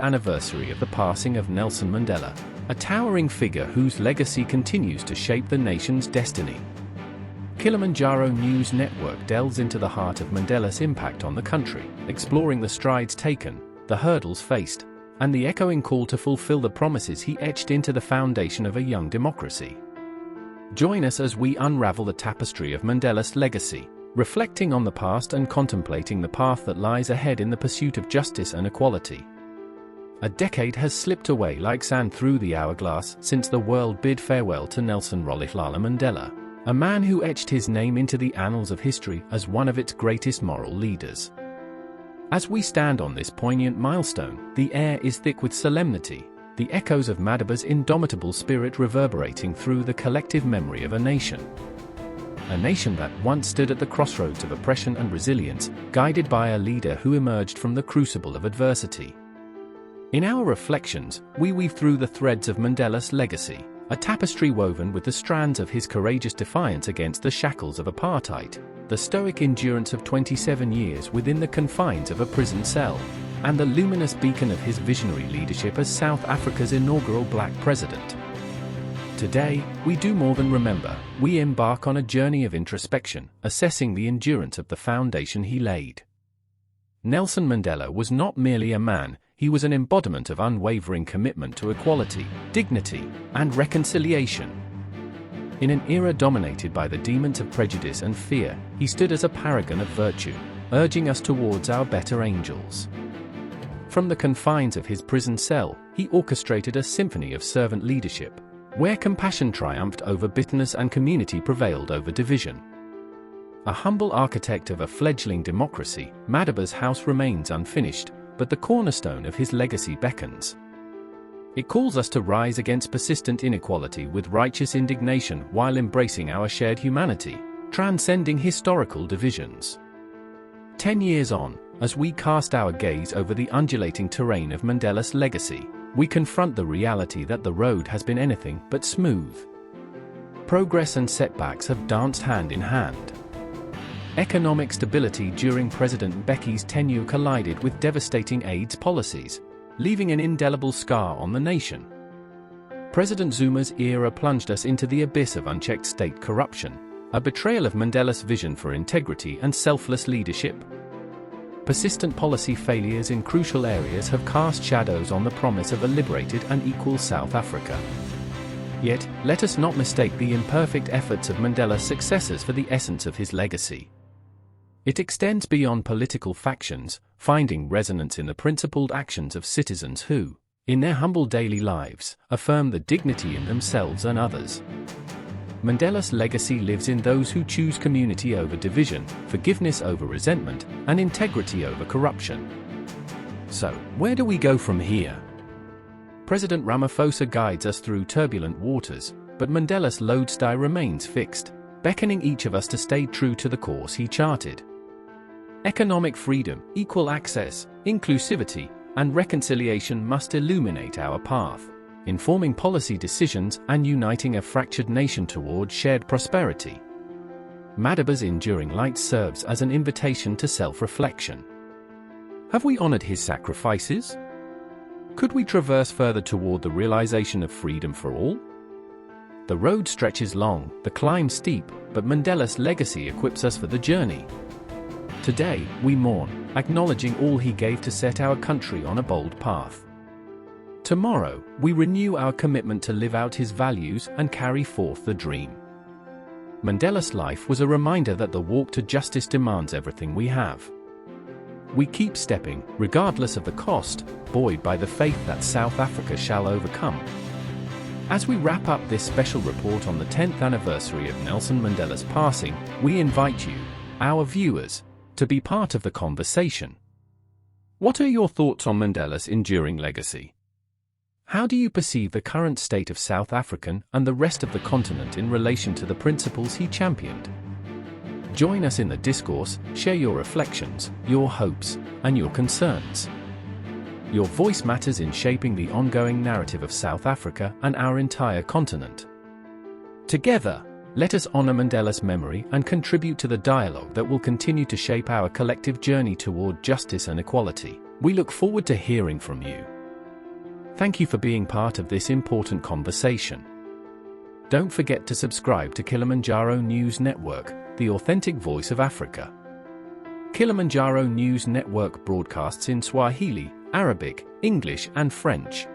anniversary of the passing of Nelson Mandela, a towering figure whose legacy continues to shape the nation's destiny. Kilimanjaro News Network delves into the heart of Mandela's impact on the country, exploring the strides taken, the hurdles faced, and the echoing call to fulfill the promises he etched into the foundation of a young democracy. Join us as we unravel the tapestry of Mandela's legacy, reflecting on the past and contemplating the path that lies ahead in the pursuit of justice and equality. A decade has slipped away like sand through the hourglass since the world bid farewell to Nelson Rolihlahla Mandela, a man who etched his name into the annals of history as one of its greatest moral leaders. As we stand on this poignant milestone, the air is thick with solemnity, the echoes of Mandela'S indomitable spirit reverberating through the collective memory of a nation. A nation that once stood at the crossroads of oppression and resilience, guided by a leader who emerged from the crucible of adversity. In our reflections, we weave through the threads of Mandela's legacy, a tapestry woven with the strands of his courageous defiance against the shackles of apartheid, the stoic endurance of 27 years within the confines of a prison cell, and the luminous beacon of his visionary leadership as South Africa's inaugural black president. Today, we do more than remember, we embark on a journey of introspection, assessing the endurance of the foundation he laid. Nelson Mandela was not merely a man, he was an embodiment of unwavering commitment to equality, dignity, and reconciliation. In an era dominated by the demons of prejudice and fear, he stood as a paragon of virtue, urging us towards our better angels. From the confines of his prison cell, he orchestrated a symphony of servant leadership, where compassion triumphed over bitterness and community prevailed over division. A humble architect of a fledgling democracy, Mandela'S house remains unfinished, but the cornerstone of his legacy beckons. It calls us to rise against persistent inequality with righteous indignation while embracing our shared humanity, transcending historical divisions. 10 years on, as we cast our gaze over the undulating terrain of Mandela's legacy, we confront the reality that the road has been anything but smooth. Progress and setbacks have danced hand in hand. Economic stability during President Mbeki's tenure collided with devastating AIDS policies, leaving an indelible scar on the nation. President Zuma's era plunged us into the abyss of unchecked state corruption, a betrayal of Mandela's vision for integrity and selfless leadership. Persistent policy failures in crucial areas have cast shadows on the promise of a liberated and equal South Africa. Yet, let us not mistake the imperfect efforts of Mandela's successors for the essence of his legacy. It extends beyond political factions, finding resonance in the principled actions of citizens who, in their humble daily lives, affirm the dignity in themselves and others. Mandela's legacy lives in those who choose community over division, forgiveness over resentment, and integrity over corruption. So, where do we go from here? President Ramaphosa guides us through turbulent waters, but Mandela's lodestar remains fixed, beckoning each of us to stay true to the course he charted. Economic freedom, equal access, inclusivity, and reconciliation must illuminate our path, informing policy decisions and uniting a fractured nation toward shared prosperity. Mandela'S enduring light serves as an invitation to self-reflection. Have we honored his sacrifices? Could we traverse further toward the realization of freedom for all? The road stretches long, the climb steep, but Mandela's legacy equips us for the journey. Today, we mourn, acknowledging all he gave to set our country on a bold path. Tomorrow, we renew our commitment to live out his values and carry forth the dream. Mandela's life was a reminder that the walk to justice demands everything we have. We keep stepping, regardless of the cost, buoyed by the faith that South Africa shall overcome. As we wrap up this special report on the 10th anniversary of Nelson Mandela's passing, we invite you, our viewers, to be part of the conversation. What are your thoughts on Mandela's enduring legacy? How do you perceive the current state of South African and the rest of the continent in relation to the principles he championed? Join us in the discourse, share your reflections, your hopes, and your concerns. Your voice matters in shaping the ongoing narrative of South Africa and our entire continent. Together, let us honor Mandela's memory and contribute to the dialogue that will continue to shape our collective journey toward justice and equality. We look forward to hearing from you. Thank you for being part of this important conversation. Don't forget to subscribe to Kilimanjaro News Network, the authentic voice of Africa. Kilimanjaro News Network broadcasts in Swahili, Arabic, English, and French.